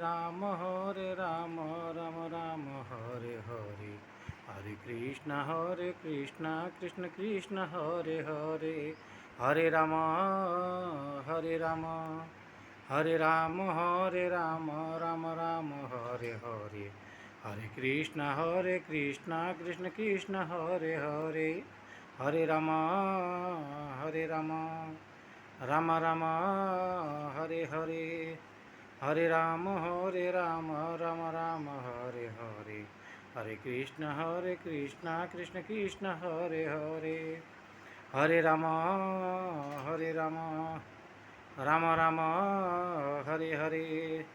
Ram Ram Ram Hare Hare, Hare Krishna Krishna Krishna Hare Hare, Hare Ram Hare Ram, Hare Ram Ram Ram Hare Hare, Hare Krishna Krishna Krishna Hare Hare, Hare Ram Ram Ram Hare Hare, Hare Ram Ram Ram Hare Hare, Hare Krishna Krishna Krishna Hare Hare, Hare Ram Ram Ram Hare Hare,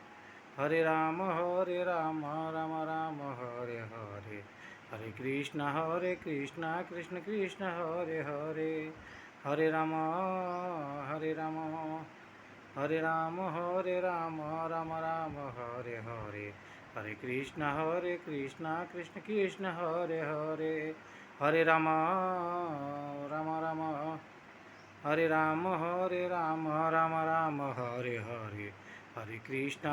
Hare Ram Ram Ram Hare Hare, Hare Krishna Krishna Krishna Hare Hare, Hare Ram Hare Ram, Hare Ram Ram Ram Hare Hare, Hare Krishna Krishna Krishna Hare Hare, Hare Ram Ram, Hare Ram Ram Ram Hare Hare, Hare Krishna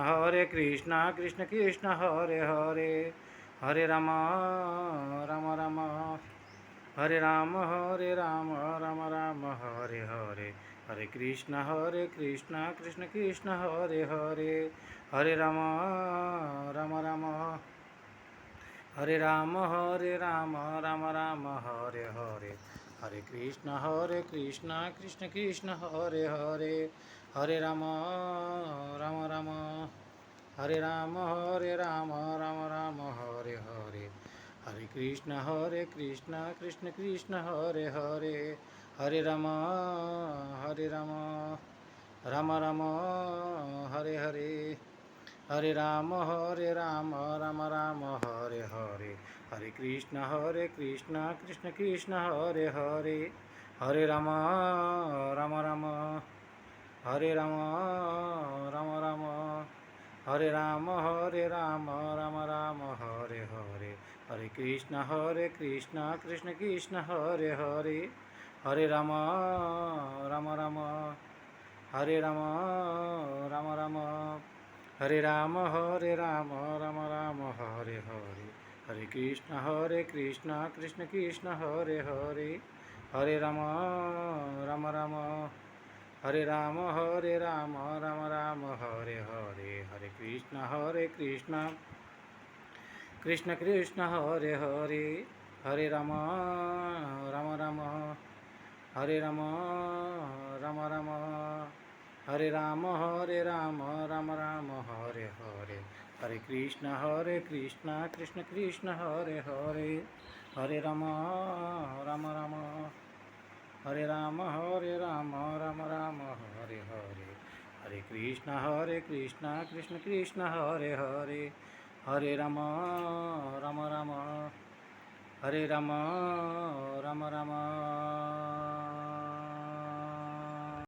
Krishna Krishna Hare Hare, Hare Ram Ram, Hare Ram Ram Ram Hare Hare, Hare Krishna Krishna Krishna Hare Hare, Hare Ram Ram, Hare Ram Ram Ram Hare Hare, Hare Krishna Krishna Krishna Hare Hare, Hare Ram Ram, Hare Ram Ram Ram Hare Hare, Hare Krishna Krishna Krishna Hare Hare, Hare Ram Ram Ram Hare Hare, Hare Ram Ram Ram Hare Hare, Hare Krishna Krishna Krishna Hare Hare, Hare Ram Ram, Hare Ram Ram, Hare Ram Ram Ram Hare Hare, Hare Krishna Krishna Krishna Hare Hare, Hare Ram Ram, Hare Ram Ram, Hare Ram Ram Ram Hare Hare, Hare Krishna Krishna Krishna Hare Hare, Hare Ram Ram, Hare Ram Ram Ram Hare Hare, Hare Krishna Krishna Krishna Hare Hare, Hare Ram Ram, Hare Ram Ram, Hare Ram Ram Ram Hare Hare, Hare Krishna Krishna Krishna Hare Hare, Hare Ram Ram, Hare Ram Ram Ram Hare Hare, Hare Krishna Krishna Krishna Hare Hare, Hare Ram Ram, Hare Ram Ram,